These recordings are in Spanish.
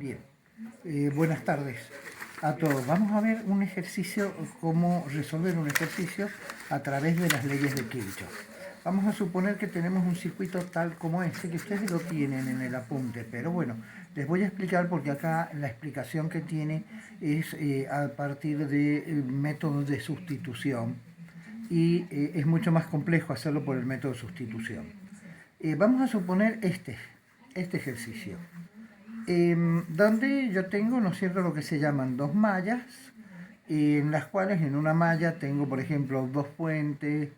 Bien, buenas tardes a todos. Vamos a ver un ejercicio, cómo resolver un ejercicio a través de las leyes de Kirchhoff. Vamos a suponer que tenemos un circuito tal como este, que ustedes lo tienen en el apunte, pero bueno, les voy a explicar porque acá la explicación que tiene es a partir de métodos de sustitución y es mucho más complejo hacerlo por el método de sustitución. Vamos a suponer este ejercicio. Donde yo tengo, ¿no es cierto?, lo que se llaman dos mallas, en las cuales en una malla tengo, por ejemplo, dos fuentes,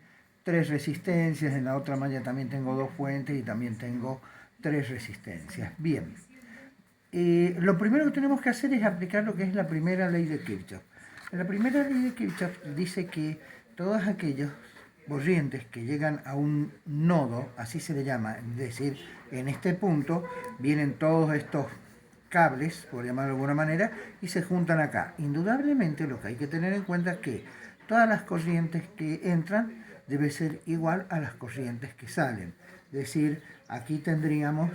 tres resistencias, en la otra malla también tengo dos fuentes y también tengo tres resistencias. Bien, lo primero que tenemos que hacer es aplicar lo que es la primera ley de Kirchhoff. La primera ley de Kirchhoff dice que todos aquellos corrientes que llegan a un nodo, así se le llama, es decir, en este punto vienen todos estos cables, por llamarlo de alguna manera, y se juntan acá. Indudablemente lo que hay que tener en cuenta es que todas las corrientes que entran deben ser igual a las corrientes que salen. Es decir, aquí tendríamos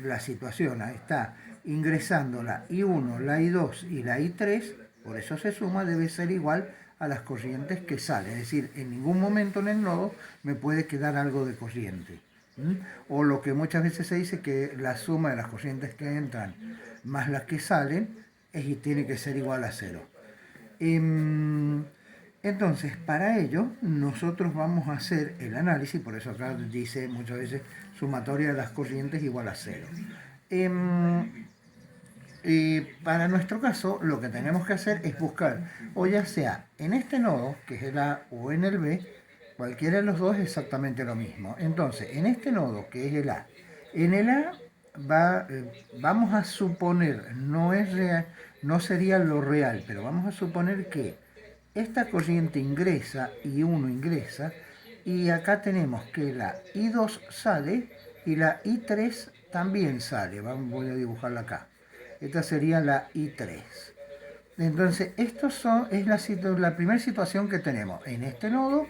la situación, ahí está, ingresando la I1, la I2 y la I3, por eso se suma, debe ser igual a las corrientes que salen. Es decir, en ningún momento en el nodo me puede quedar algo de corriente. O lo que muchas veces se dice que la suma de las corrientes que entran más las que salen tiene que ser igual a 0. Entonces, para ello, nosotros vamos a hacer el análisis, por eso acá dice muchas veces sumatoria de las corrientes igual a 0. Para nuestro caso, lo que tenemos que hacer es buscar, o ya sea en este nodo, que es el A, o en el B, cualquiera de los dos es exactamente lo mismo. Entonces, en este nodo, que es el A, en el A vamos a suponer, no es real, no sería lo real, pero vamos a suponer que esta corriente ingresa, I1 ingresa, y acá tenemos que la I2 sale y la I3 también sale. Voy a dibujarla acá. Esta sería la I3. Entonces, es la primera situación que tenemos. En este nodo,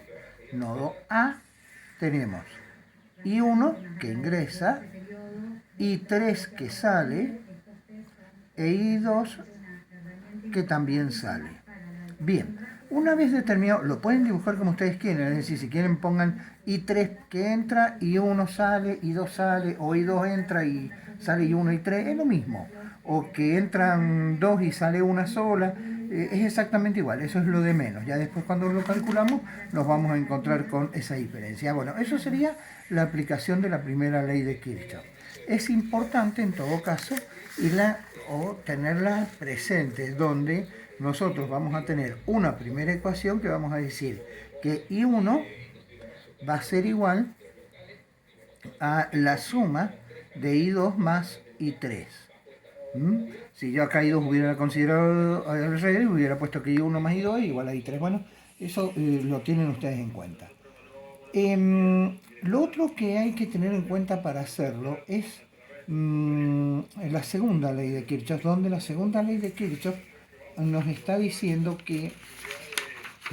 nodo A, tenemos I1 que ingresa, I3 que sale e I2 que también sale. Bien, una vez determinado, lo pueden dibujar como ustedes quieran, es decir, si quieren pongan I3 que entra, I1 sale, I2 sale, o I2 entra y sale I1 y 3, es lo mismo. O que entran dos y sale una sola, es exactamente igual, eso es lo de menos. Ya después cuando lo calculamos nos vamos a encontrar con esa diferencia. Bueno, eso sería la aplicación de la primera ley de Kirchhoff. Es importante en todo caso tenerla presente, donde nosotros vamos a tener una primera ecuación que vamos a decir que I1 va a ser igual a la suma de I2 más I3. Si yo acá I2 hubiera considerado al revés, hubiera puesto que I1 más I2 es igual a I3. Bueno, eso lo tienen ustedes en cuenta. Lo otro que hay que tener en cuenta para hacerlo es la segunda ley de Kirchhoff, donde la segunda ley de Kirchhoff nos está diciendo que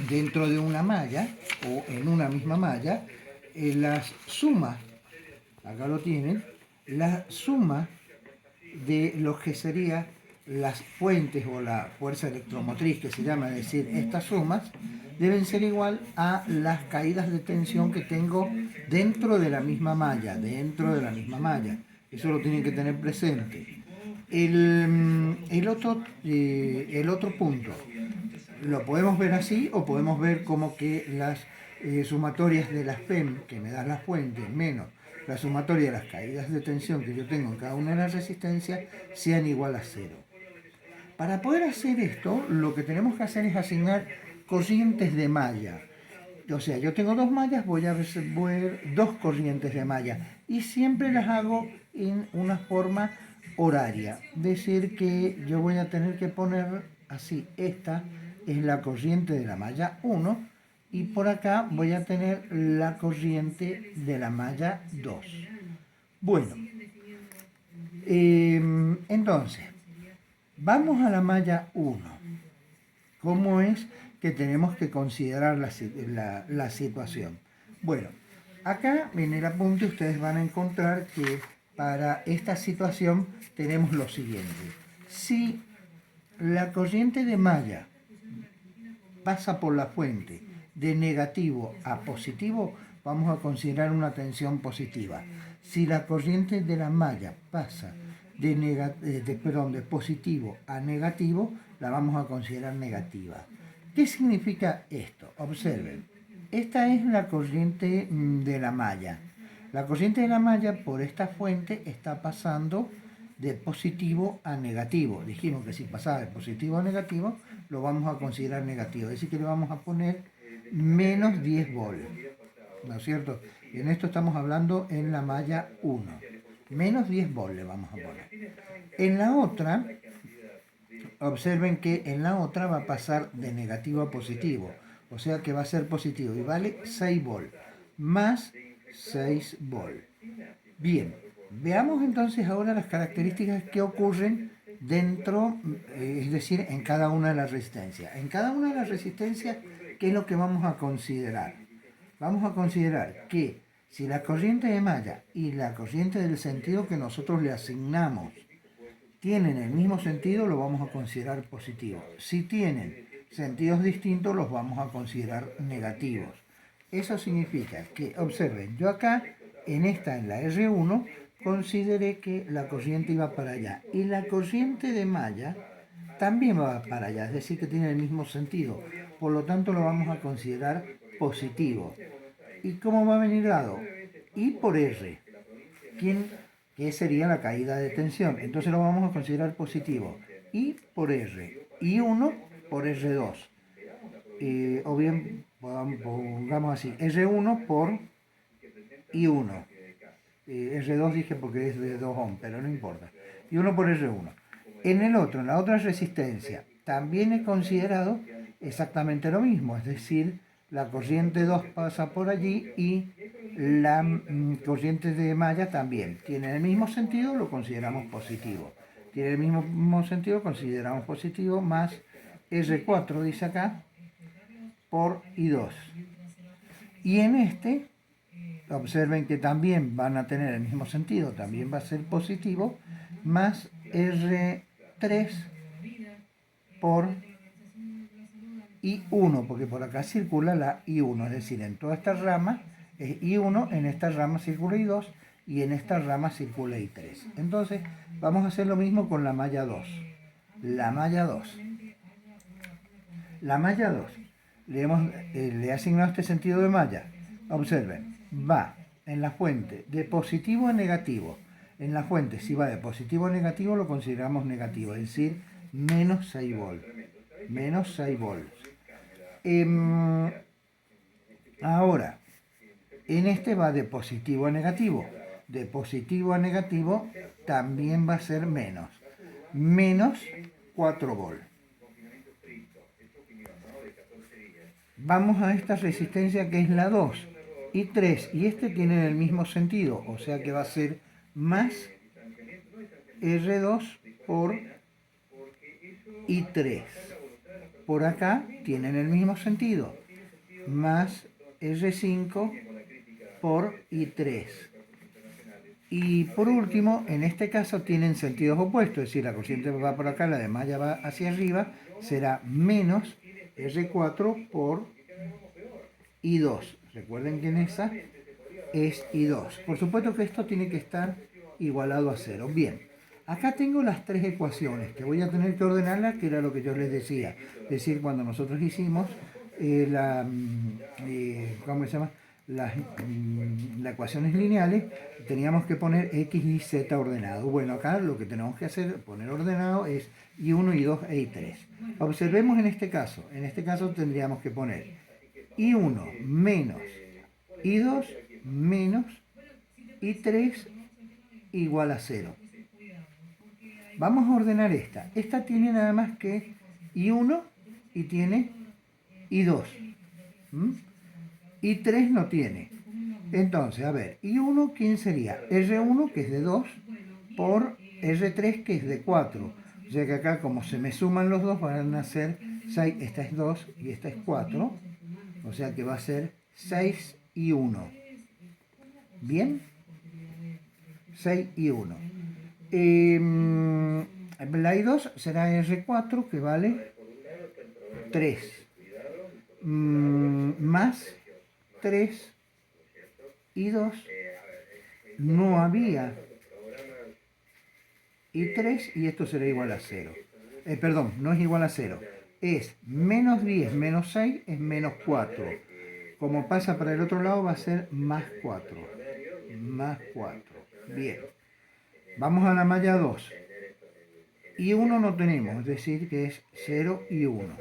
dentro de una malla o en una misma malla, las sumas, acá lo tienen, la suma de lo que serían las fuentes o la fuerza electromotriz que se llama, es decir, estas sumas, deben ser igual a las caídas de tensión que tengo dentro de la misma malla, Eso lo tienen que tener presente. El otro punto, lo podemos ver así o podemos ver como que las sumatorias de las PEM que me dan las fuentes menos la sumatoria de las caídas de tensión que yo tengo en cada una de las resistencias sean igual a 0. Para poder hacer esto, lo que tenemos que hacer es asignar corrientes de malla. O sea, yo tengo dos mallas, voy a ver dos corrientes de malla y siempre las hago en una forma horaria. Es decir, que yo voy a tener que poner así, esta es la corriente de la malla 1 y por acá voy a tener la corriente de la malla 2. Bueno, entonces, vamos a la malla 1. ¿Cómo es que tenemos que considerar la situación? Bueno, acá en el apunte ustedes van a encontrar que para esta situación tenemos lo siguiente. Si la corriente de malla pasa por la fuente de negativo a positivo, vamos a considerar una tensión positiva. Si la corriente de la malla pasa de positivo a negativo, la vamos a considerar negativa. ¿Qué significa esto? Observen, esta es la corriente de la malla. La corriente de la malla por esta fuente está pasando de positivo a negativo. Dijimos que si pasaba de positivo a negativo, lo vamos a considerar negativo. Es decir, que le vamos a poner menos 10 volt. ¿No es cierto? En esto estamos hablando en la malla 1. Menos 10 volt le vamos a poner. En la otra, observen que en la otra va a pasar de negativo a positivo. O sea que va a ser positivo y vale 6 volt. Más 6 volt. Bien, veamos entonces ahora las características que ocurren dentro, es decir, en cada una de las resistencias. En cada una de las resistencias, ¿qué es lo que vamos a considerar? Vamos a considerar que si la corriente de malla y la corriente del sentido que nosotros le asignamos tienen el mismo sentido, lo vamos a considerar positivo. Si tienen sentidos distintos, los vamos a considerar negativos. Eso significa que, observen, yo acá, en la R1, consideré que la corriente iba para allá. Y la corriente de malla también va para allá, es decir, que tiene el mismo sentido. Por lo tanto, lo vamos a considerar positivo. ¿Y cómo va a venir dado? I por R. ¿Qué sería la caída de tensión? Entonces lo vamos a considerar positivo. I por R. I1 por R2. O bien, pongamos así, R1 por I1. R2 dije porque es de 2 ohm, pero no importa. I1 por R1. En la otra resistencia, también he considerado exactamente lo mismo, es decir, la corriente 2 pasa por allí y la corriente de malla también. Tiene el mismo sentido, lo consideramos positivo. Tiene el mismo sentido, consideramos positivo, más R4, dice acá, por I2. Y en observen que también van a tener el mismo sentido, también va a ser positivo, más R3 por I1, porque por acá circula la I1, es decir, en toda esta rama es I1, en esta rama circula I2 y en esta rama circula I3. Entonces vamos a hacer lo mismo con la malla 2. La malla 2. La malla 2. Le he asignado este sentido de malla. Observen, va en la fuente de positivo a negativo. En la fuente, si va de positivo a negativo, lo consideramos negativo, es decir, menos 6 volts. Menos 6 volts. Ahora, en va de positivo a negativo. De positivo a negativo también va a ser menos. Menos 4 volts. Vamos a esta resistencia que es la 2 y 3. Y tienen el mismo sentido. O sea que va a ser más R2 por I3. Por acá tienen el mismo sentido, más R5 por I3. Y por último, en este caso tienen sentidos opuestos, es decir, la corriente va por acá, la de malla va hacia arriba, será menos R4 por I2. Recuerden que en esa es I2. Por supuesto que esto tiene que estar igualado a 0. Bien. Acá tengo las tres ecuaciones que voy a tener que ordenarlas, que era lo que yo les decía. Es decir, cuando nosotros hicimos ¿cómo se llama? Las ecuaciones lineales, teníamos que poner X y Z ordenado. Bueno, acá lo que tenemos que hacer, poner ordenado, es I1, I2 e I3. Observemos en este caso tendríamos que poner I1 menos I2 menos I3 igual a 0. Vamos a ordenar esta. Esta tiene nada más que I1 y tiene I2. I3 no tiene. Entonces, a ver, I1, ¿quién sería? R1, que es de 2, por R3, que es de 4. O sea que acá, como se me suman los dos, van a ser 6. Esta es 2 y esta es 4. O sea que va a ser 6 y 1. ¿Bien? 6 y 1. La I2 será R4, que vale 3, más 3 I2. No había I3 y esto será igual a 0. Perdón, no es igual a 0. Es menos 10 menos 6 es menos 4. Como pasa para el otro lado va a ser más 4. Más 4. Bien. Vamos a la malla 2. Y 1 no tenemos, es decir que es 0 y 1.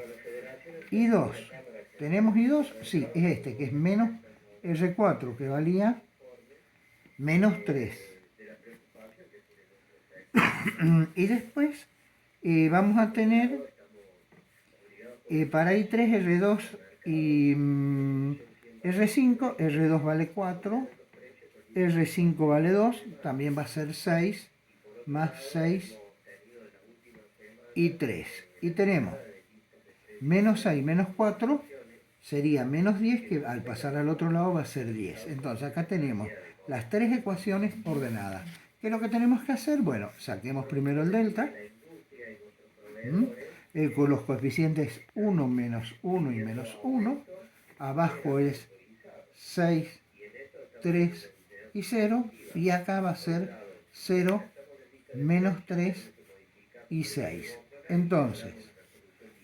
Y 2. ¿Tenemos I2? Sí, es este, que es menos R4, que valía menos 3. Y después vamos a tener para I3, R2 y R5. R2 vale 4, R5 vale 2, también va a ser 6, más 6 y 3. Y tenemos menos 6 menos 4 sería menos 10, que al pasar al otro lado va a ser 10. Entonces acá tenemos las tres ecuaciones ordenadas. ¿Qué es lo que tenemos que hacer? Bueno, saquemos primero el delta. Con los coeficientes 1, menos 1 y menos 1. Abajo es 6, 3 y 0. Y acá va a ser 0, menos 3 y 6. Entonces,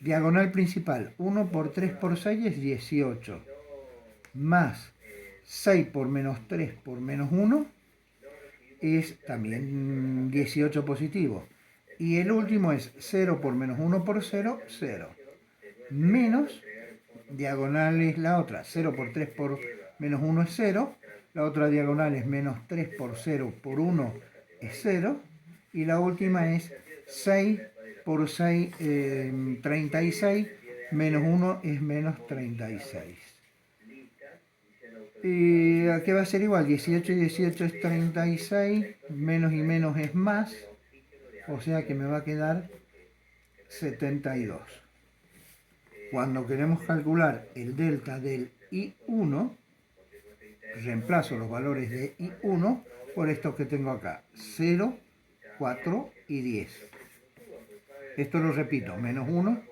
diagonal principal, 1 por 3 por 6 es 18. Más 6 por menos 3 por menos 1 es también 18 positivo. Y el último es 0 por menos 1 por 0, 0. Menos, diagonal es la otra, 0 por 3 por menos 1 es 0. La otra diagonal es menos 3 por 0 por 1 es 0. Y la última es 6 por 6, 36, menos 1 es menos 36. Y aquí va a ser igual, 18 y 18 es 36, menos y menos es más, o sea que me va a quedar 72. Cuando queremos calcular el delta del I1, reemplazo los valores de I1 por estos que tengo acá, 0, 4 y 10. Esto lo repito, menos 1,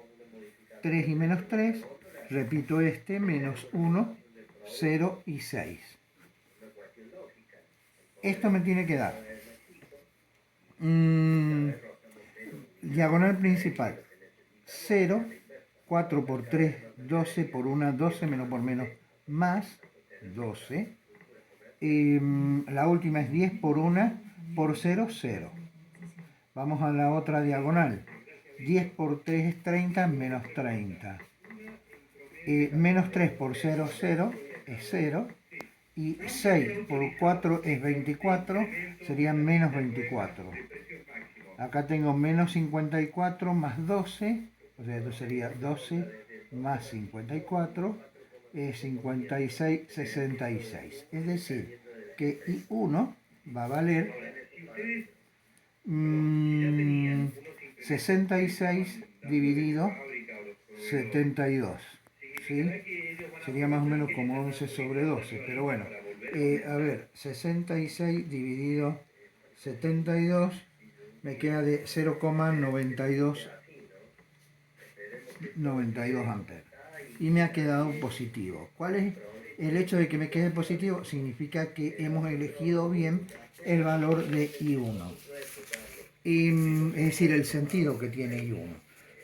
3 y menos 3, repito este, menos 1, 0 y 6. Esto me tiene que dar diagonal principal 0, 4 por 3, 12 por 1, 12 menos por menos más 12. La última es 10 por 1 por 0, 0. Vamos a la otra diagonal. 10 por 3 es 30 menos 30. Menos 3 por 0, 0 es 0. Y 6 por 4 es 24, serían menos 24. Acá tengo menos 54 más 12, o sea, esto sería 12 más 54, es 56, 66. Es decir, que I1 va a valer 66 dividido 72. ¿Sí? Sería más o menos como 11 sobre 12, pero bueno, a ver, 66 dividido 72 me queda de 0,92 amperes y me ha quedado positivo. ¿Cuál es el hecho de que me quede positivo? Significa que hemos elegido bien el valor de I1, es decir, el sentido que tiene I1.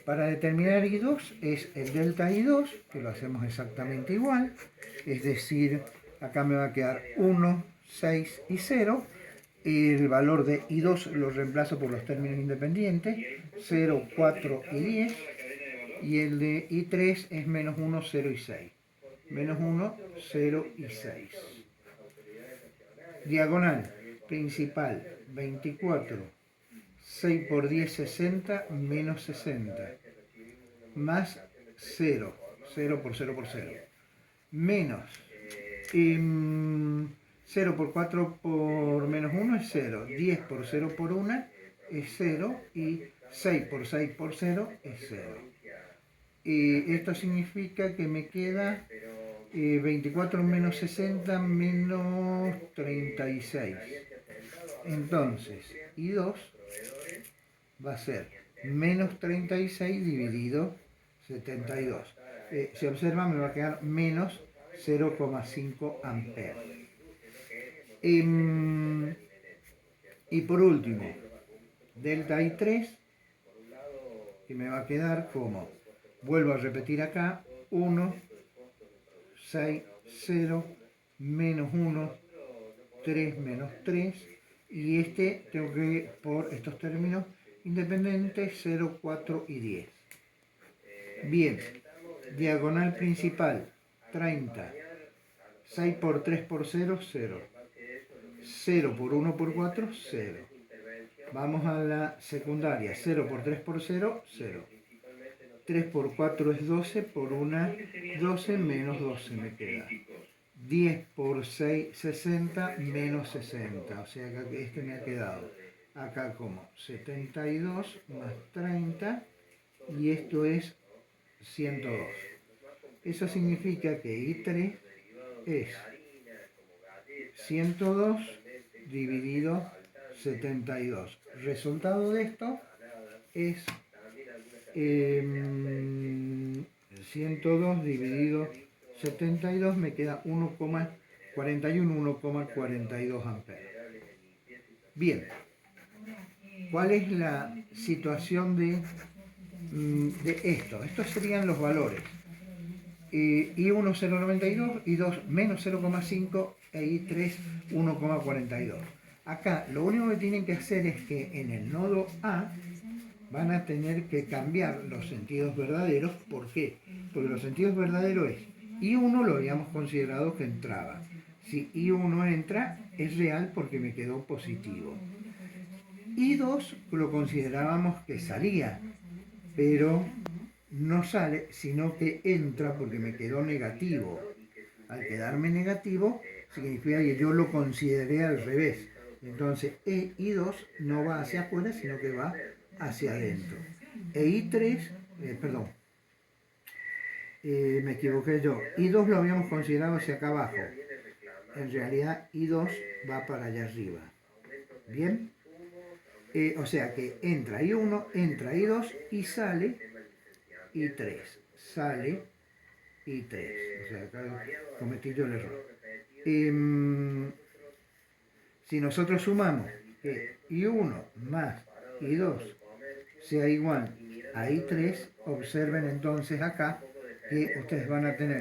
Para determinar I2 es el delta I2, que lo hacemos exactamente igual, es decir, acá me va a quedar 1, 6 y 0. El valor de I2 lo reemplazo por los términos independientes, 0, 4 y 10. Y el de I3 es menos 1, 0 y 6. Menos 1, 0 y 6. Diagonal principal, 24. 6 por 10, 60, menos 60. Más 0. 0 por 0 por 0. Menos 0 por 4 por menos 1 es 0. 10 por 0 por 1 es 0. Y 6 por 6 por 0 es 0. Esto significa que me queda 24 menos 60 menos 36. Entonces, I2 va a ser menos 36 dividido 72. Si observan, me va a quedar menos 0,5 amperes. Y por último, delta I3, que me va a quedar como, vuelvo a repetir acá, 1, 6, 0, menos 1, 3 menos 3, y este tengo que ir por estos términos independientes, 0, 4 y 10. Bien, diagonal principal, 30, 6 por 3 por 0, 0. 0 por 1 por 4, 0. Vamos a la secundaria, 0 por 3 por 0, 0. 3 por 4 es 12, por 1, 12, menos 12 me queda. 10 por 6, 60, menos 60. O sea que este me ha quedado acá como 72 más 30, y esto es 102. Eso significa que I3 es 102 dividido 72. Resultado de esto es 102 dividido 72, me queda 1,41, 1,42 amperes. Bien, ¿cuál es la situación de esto? Estos serían los valores. I1 0,92, I2 menos 0,5 e I3 1,42. Acá lo único que tienen que hacer es que en el nodo A van a tener que cambiar los sentidos verdaderos. ¿Por qué? Porque los sentidos verdaderos es I1 lo habíamos considerado que entraba. Si I1 entra, es real porque me quedó positivo. I2 lo considerábamos que salía, pero no sale, sino que entra porque me quedó negativo. Al quedarme negativo, significa que yo lo consideré al revés. Entonces, I2 no va hacia afuera, sino que va hacia adentro. I3, perdón, me equivoqué yo. I2 lo habíamos considerado hacia acá abajo. En realidad, I2 va para allá arriba. ¿Bien? O sea que entra I1, entra I2 y sale I3. Sale I3. O sea, acá cometí yo el error. Si nosotros sumamos que I1 más I2 sea igual a I3, observen entonces acá que ustedes van a tener